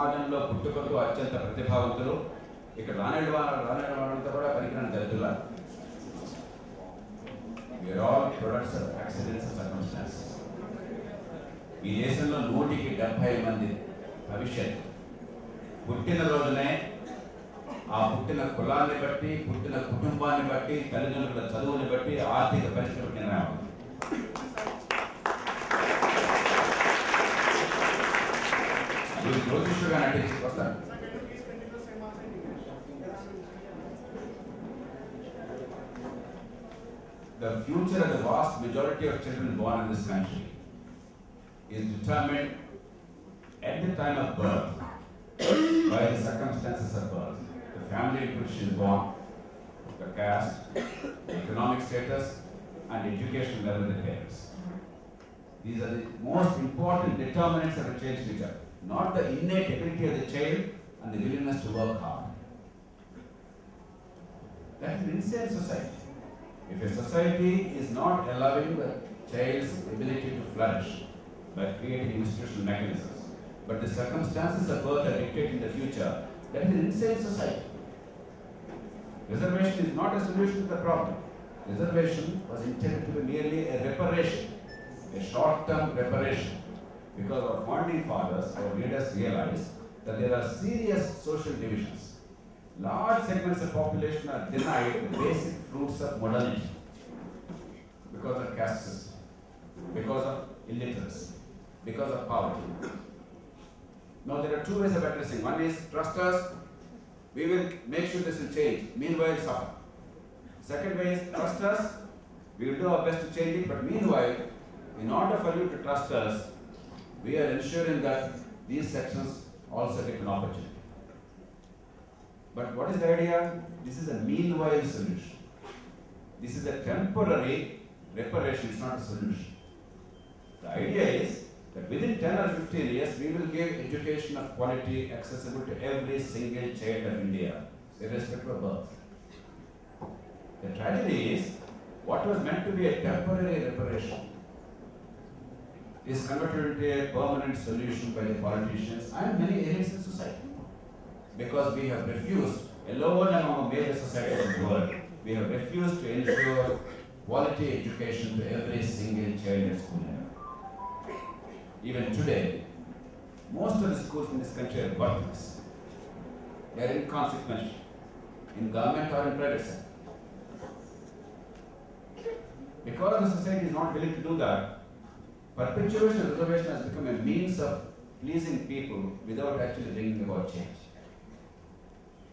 సమాజంలో పుట్టుకతో అత్యంత ప్రతిభావంతులు, ఇక్కడ రానేడు వాళ్ళంతా కూడా పరికరం దళితుల. We are all products of accidents and circumstances. ఈ దేశంలో 170 మంది భవిష్యత్ పుట్టిన రోజునే ఆ పుట్టిన కులాన్ని బట్టి, పుట్టిన కుటుంబాన్ని బట్టి, తల్లిదండ్రుల చదువుని బట్టి, ఆర్థిక పరిస్థితులు నిర్ణయం. జ్యోతిష్యుగా నటించి వస్తాను. The future of the vast majority of children born in this country is determined at the time of birth by the circumstances of birth, the family in which she is born, the caste, the economic status, and education level of the parents. These are the most important determinants of a child's future, not the innate ability of the child and the willingness to work hard. That is an insane society. If a society is not allowing the child's ability to flourish by creating institutional mechanisms, but the circumstances of birth are dictating the future, that is an insane society. Reservation is not a solution to the problem. Reservation was intended to be merely a reparation, a short-term reparation, because our founding fathers, our leaders realized that there are serious social divisions. Large segments of population are denied the basic fruits of modernity because of caste system, because of illiteracy, because of poverty. Now there are two ways of addressing. One is trust us, we will make sure this will change, meanwhile suffer. Second way is trust us, we will do our best to change it, but meanwhile, in order for you to trust us, we are ensuring that these sections also get an opportunity. But what is the idea? This is a meanwhile solution. This is a temporary reparation, it's not a solution. The idea is that within 10 or 15 years, we will give education of quality accessible to every single child of India, irrespective of birth. The tragedy is, what was meant to be a temporary reparation is converted into a permanent solution by the politicians and many areas in society. Because we have refused, alone among major societies in the world, we have refused to ensure quality education to every single child at school level. Even today, most of the schools in this country are worthless. They are inconsequential, in government or in private sector. Because the society is not willing to do that, perpetuation of reservation has become a means of pleasing people without actually bringing about change.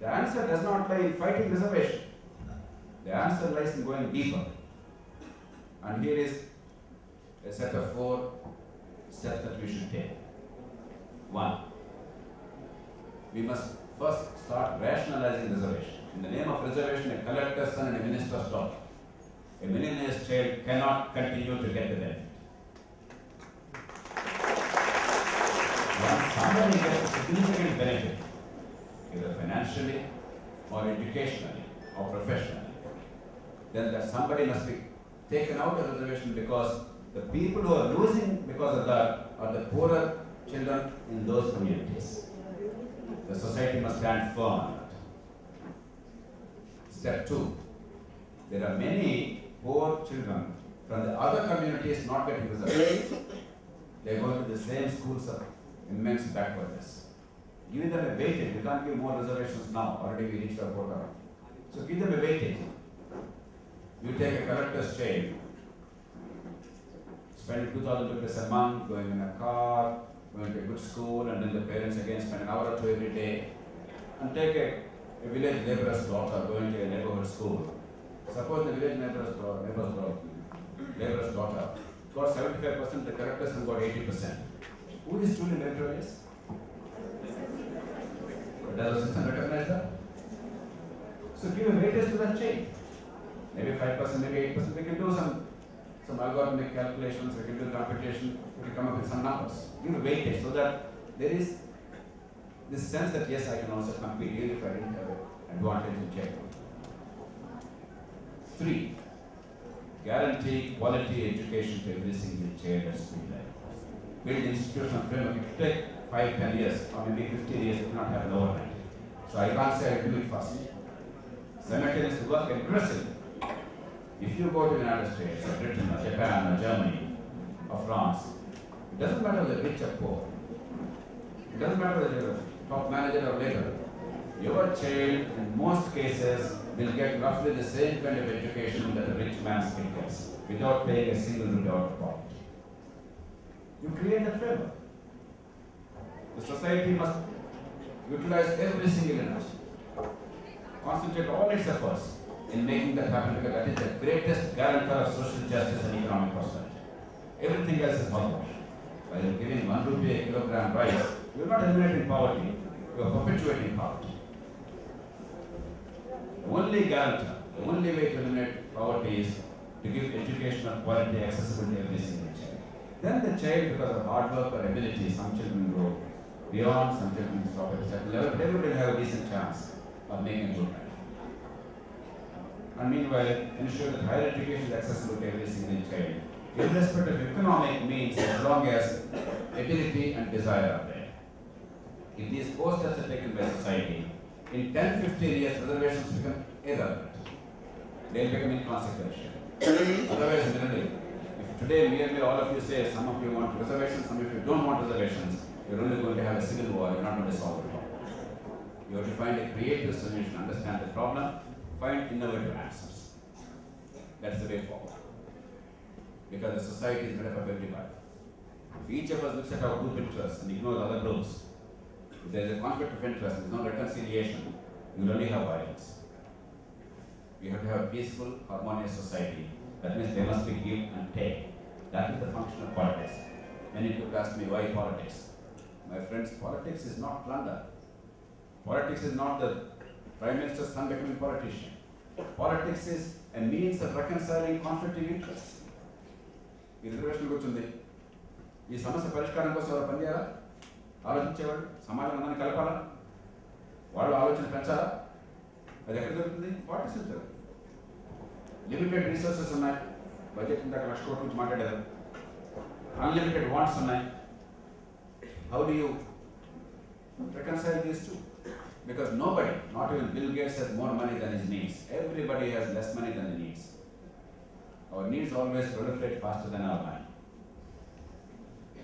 The answer does not lie in fighting reservation. The answer lies in going deeper. And here is a set of 4 steps that we should take. 1. We must first start rationalizing reservation. In the name of reservation, a collector's son and a minister's daughter, a millionaire's child cannot continue to get the benefit. Once somebody gets a significant benefit, either financially or educationally or professionally, then that somebody must be taken out of reservation, because the people who are losing because of that are the poorer children in those communities. The society must stand firm on that. Step 2. There are many poor children from the other communities not getting reservations. They go to the same schools of immense backwardness. Give them a weightage. We can't give more reservations now. Already we reached our quota. So give them a weightage. You take a collector's child, spend 2,000 rupees a month, going in a car, going to a good school, and then the parents again spend an hour or 2 every day. And take a village laborer's daughter going to a neighborhood school. Suppose the village laborer's daughter got 75%, the collector's son got 80%. Who is truly meritorious? Does the system recognize that? So give a weightage to that change. Maybe 5%, maybe 8%. We can do some algorithmic calculations, we can do computation, we can come up with some numbers. Give a weightage so that there is this sense that yes, I can also compete even if I didn't have an advantage in check. 3. Guarantee quality education to every single child at school level. Build institutional framework. 5, 10 years, or maybe 15 years, it will not happen overnight. So I can't say I do it first. Simultaneous work aggressively. If you go to the United States, or Britain, or Japan, or Germany, or France, it doesn't matter whether rich or poor. It doesn't matter whether you're a top manager or laborer. Your child, in most cases, will get roughly the same kind of education that a rich man's kid gets, without paying a single rupee out of pocket. You create that framework. The society must utilize every single energy, concentrate all its efforts in making that happen, because that is the greatest guarantor of social justice and economic prosperity. Everything else is hogwash. By giving 1 rupee a kilogram rice, you are not eliminating poverty, you are perpetuating poverty. The only guarantor, the only way to eliminate poverty is to give education of quality accessible to every single child. Then the child, because of hard work or ability, some children grow beyond, some children stop at a certain level, but everybody will have a decent chance of making a good life. And meanwhile, ensure that higher education is accessible to every single child, irrespective of economic means, as long as ability and desire are there. If these core steps are taken by society, in 10-15 years, reservations become irrelevant. They will become inconsequential. Otherwise, merely, if today merely all of you say, some of you want reservations, some of you don't want reservations, you're only going to have a civil war, you're not going to solve the problem. You have to find a creative solution, understand the problem, find innovative answers. That's the way forward. Because the society is made up of everybody. If each of us looks at our group interests and ignores other groups, if there is a conflict of interest, there is no reconciliation, you will only have violence. We have to have a peaceful, harmonious society. That means there must be give and take. That is the function of politics. Many people ask me, why politics? My friends, politics is not plunder. Politics is not the Prime Minister's son becoming a politician. Politics is a means of reconciling conflicting interests. ఈ reservation కూర్చుంది, ఈ సమస్య పరిష్కారం కోసం ఎవరు పనిచేయాలా, ఆలోచించేవాడు, సమాజం అందరినీ కలపాలా, వాళ్ళు ఆలోచన పెంచాలా, అది ఎక్కడ జరుగుతుంది? పాలిటిక్స్ జరుగుతుంది. లిమిటెడ్ రిసోర్సెస్ ఉన్నాయి, బడ్జెట్ ఇందాక 1,00,000 కోట్ల నుంచి మాట్లాడారు, అన్లిమిటెడ్ వాంట్స్ ఉన్నాయి. How do you reconcile these two? Because nobody, not even Bill Gates, has more money than his needs. Everybody has less money than the needs. Our needs always proliferate faster than our money.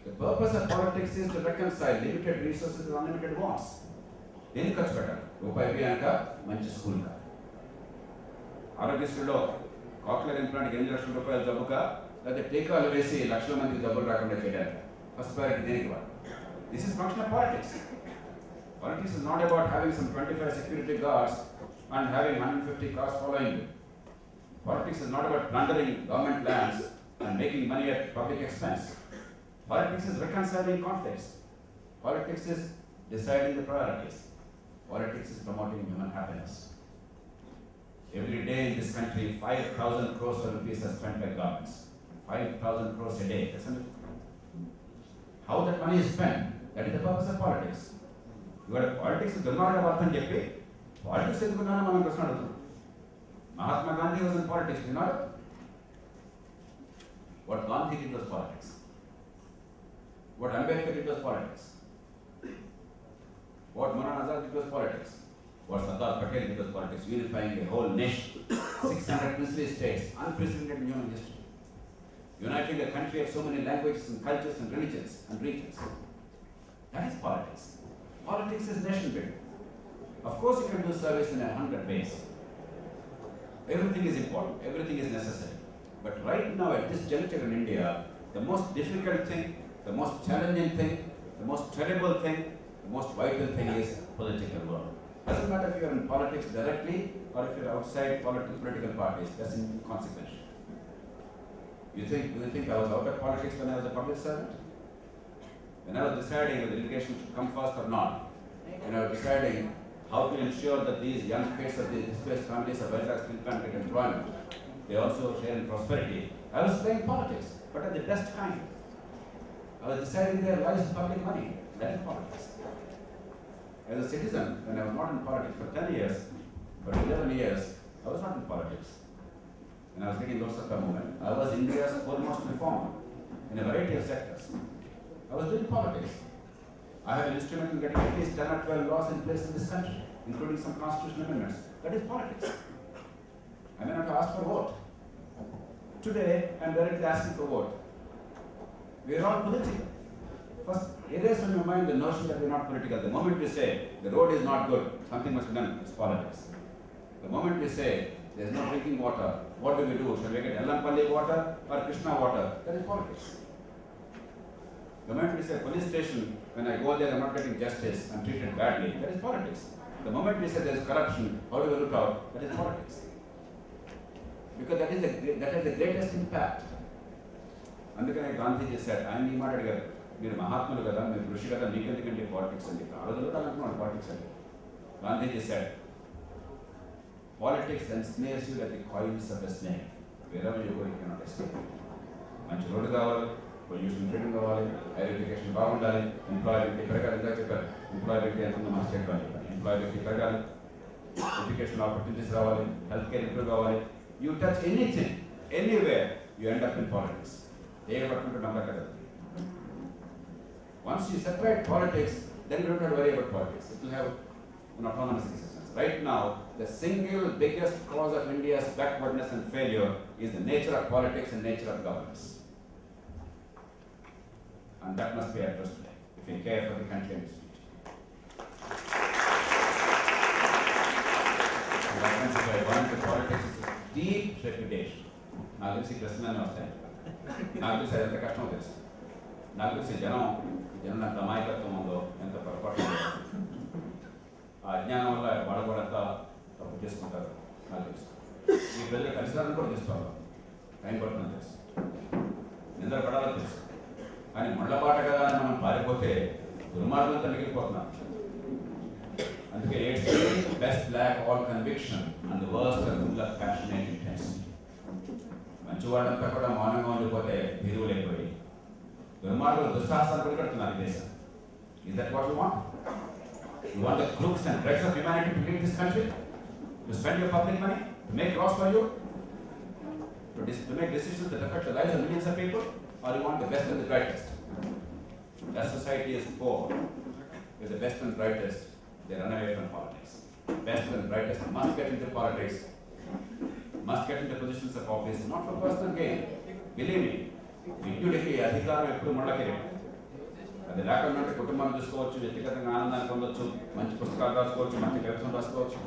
The purpose of politics is to reconcile limited resources with unlimited wants. దేనికి ఖర్చు పెట్టాలి? రూపాయి బియ్యానిక, మంచి స్కూల్కా, ఆరోగ్యశ్రీలో cochlear ఇంప్లాంట్కి 8 లక్షల రూపాయల జబ్బుకా, లేకపోతే టీకాలు వేసి లక్షల మందికి జబ్బులు రాకుండా చేయడానికి ఫస్ట్ ప్రయారిటీ దేనికి వాడు? This is function of politics. Politics is not about having some 25 security guards and having 150 cars following you. Politics is not about plundering government lands and making money at public expense. Politics is reconciling conflicts. Politics is deciding the priorities. Politics is promoting human happiness. Every day in this country, 5,000 crores of rupees are spent by governments. 5,000 crores a day. How that money is spent, that is the purpose of politics. Politics is దుర్మార్గ అర్థం చెప్పి politics ఎందుకున్నానో మనం ప్రశ్న అడుగుతున్నాం. Mahatma Gandhi was in politics, you know? What Gandhi did was politics. What Ambedkar did was politics. What Maulana Azad did was politics. What Sardar Patel did was politics, unifying a whole nation, 600 princely states, unprecedented in human history. Uniting a country of so many languages and cultures and religions and regions. That is politics. Politics is nation building. Of course you can do service in 100 ways. Everything is important, everything is necessary. But right now at this juncture in India, the most difficult thing, the most challenging thing, the most terrible thing, the most vital thing is political work. Doesn't matter if you are in politics directly or if you are outside political parties, that's inconsequential. Do you think I was out of politics when I was a public servant? When I was deciding whether education should come first or not, when I was deciding how to ensure that these young kids of these displaced families of Vizag still can't get employment, they also share in prosperity, I was playing politics, but at the best kind. I was deciding their lives with public money. That is politics. As a citizen, when I was not in politics for 10 years, for 11 years, I was not in politics. When I was leading Lok Sabha movement, I was India's foremost reformer in a variety of sectors. I was doing politics. I have an instrument in getting at least 10 or 12 laws in place in this country, including some constitutional amendments. That is politics. I may not have asked for vote. Today, I am directly asking for vote. We are all political. First, erase from your mind the notion that we are not political. The moment we say the road is not good, something must be done, it's politics. The moment we say there is no drinking water, what do we do? Shall we get Ellampalli water or Krishna water? That is politics. The moment we say police station, when I go there I am not getting justice, I am treated badly, that is politics. The moment we say there is corruption, how do we look out? That is politics. Because that has the greatest impact. అందుకనే Gandhiji said, ఆయన ఈ మాట అడిగారు, మీరు మహాత్ములు కదా, మీరు ఋషి కదా, మీకెందుకంటే పాలిటిక్స్ అని చెప్పి ఆ రోజుల్లో అనుకున్నాను పాలిటిక్స్ అంటే. Gandhiji said, politics ensnares you like the coils of a snake. Wherever you go, you cannot escape. మంచి రోడ్డు కావాలి, పొల్యూషన్ ఫ్రీడమ్ కావాలి, హైర్ ఎడ్యుకేషన్ బాగుండాలి, ఎంప్లాయబిలిటీ పెరగాలి. ఇంకా చెప్పారు, ఎంప్లాయబిలిటీ ఎంత మన స్టేట్లో అని చెప్పారు. ఎంప్లాయబిలిటీ పెరగాలి, ఎడ్యుకేషన్ ఆపర్చునిటీస్ రావాలి, హెల్త్ కేర్ ఇంప్రూవ్ కావాలి. You touch anything, anywhere, you end up in politics. Once you separate politics, then you don't have to worry about politics. It will have an autonomous existence. Right now, the single biggest cause of India's backwardness and failure is the nature of politics and nature of governance. And that must be addressed today, if you care for the country and its future. Politics is a deep reputation. నాకు తెలిసి ప్రశ్నలన్నీ వస్తాయి. నాకు తెలిసి అది ఎంత కష్టమో తెలుసు. నాకు తెలిసి జనం ఎంత అమాయకత్వం ఉందో, ఎంత పొరపాటు ఉందో, ఆ అజ్ఞానం వల్ల వాళ్ళు కూడా అంతా తప్పు చేసుకుంటారు నాకు తెలుసు. ఈ ప్రజలు కలిసినారని కూడా తీసుకోవాలి, టైం పడుతుందని తెలుసు, నిద్ర పడాలో తెలుసు. కానీ ముళ్ళబాట కదా అని మనం పారిపోతే దుర్మార్గులంతా మిగిలిపోతున్నాం. అందుకే best lack all conviction and the worst are full of passionate intensity. మంచివాళ్ళంతా కూడా మౌనంగా ఉండిపోతే విరువులైపోయి దుర్మార్గులు దుస్సాహసాలు కూడా కడుతున్నారు ఈ దేశం. Is that what you want? You want the crooks and dregs of humanity to lead this country? To spend your public money? To make laws for you? To make decisions that affect the lives of millions of people? Or you want the best and the brightest? That society is poor. With the best and brightest, they run away from politics. Best and brightest must get into politics, must get into positions of office, not for personal gain. Believe me, విద్యుడికి అధికారం ఎప్పుడు ముళ్ళకిరే. అది లేకుండా కుటుంబాన్ని చూసుకోవచ్చు, వ్యక్తిగతంగా ఆనందాన్ని పొందొచ్చు, మంచి పుస్తకాలు రాసుకోవచ్చు, మంచి కవిత్వం రాసుకోవచ్చు.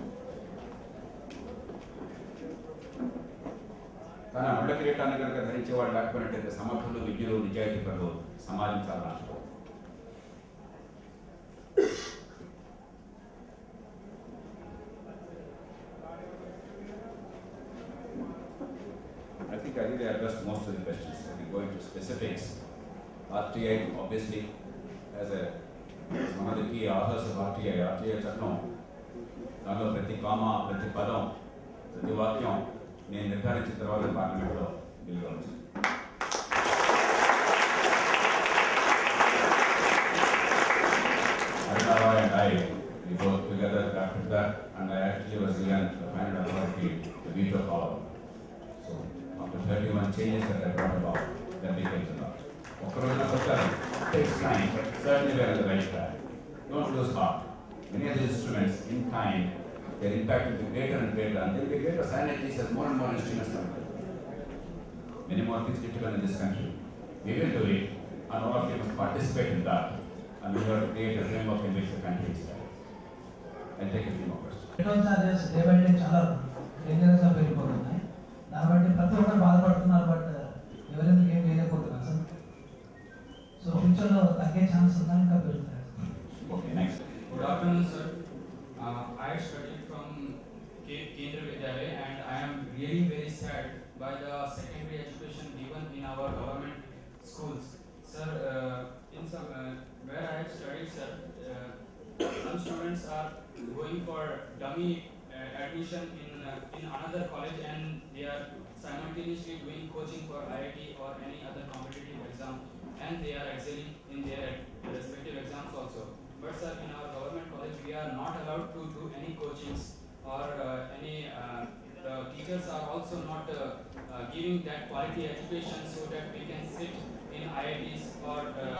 కానీ ఆ ముళ్ళ కిరీటాన్ని కనుక ధరించేవాడు లేకపోయినట్టయితే సమర్థులు, విద్యులు, నిజాయితీ పరులు సమాజం చాలా నష్టపోతుంది. I think I really addressed most of the questions. I can go into specifics. RTI, obviously, as one of the key authors of RTI చట్టం, దానిలో ప్రతి కామా, ప్రతి పదం, ప్రతి వాక్యం నేను నిర్ధారించిన తర్వాత పార్లమెంట్లో బిల్లుగా వచ్చింది. Arunava and I, we worked together after that, and I actually was given the final authority to veto power. So, after 31 changes that I brought about, that became the law. It takes time, but certainly we are on the right track. Don't lose heart. Many of these instruments, in time, their impact will be greater and greater, and there will be greater synergies as more and more instruments come. Many more things need to be done in this country. We will do it, and all of you must participate in that, and we have to create a framework in which the country is right. I'll take a few more questions. Petrol charges day by day చాలా dangerous గా పెరిగిపోతున్నాయి. దాన్ని ప్రతి ఒక్కరు బాధపడుతున్నారు, but ఎవరైనా ఏం చేయలేకపోతున్నారు సార్. సో ఫ్యూచర్ లో తగ్గే ఛాన్స్ ఉందా, ఇంకా పెరుగుతాయి? Okay, next. Good afternoon, sir. I studied from Kendra Vidyalaya, and I am really very sad by the secondary education given in our government schools. Sir, in some where I have studied, sir, some students are going for dummy admission in another college, and they are simultaneously doing coaching for IIT or any other competitive exam, and they are excelling in their respective exams also. But sir, in our government college, we are not allowed to do any coachings or any. The teachers are also not giving that quality education so that we can sit in IITs or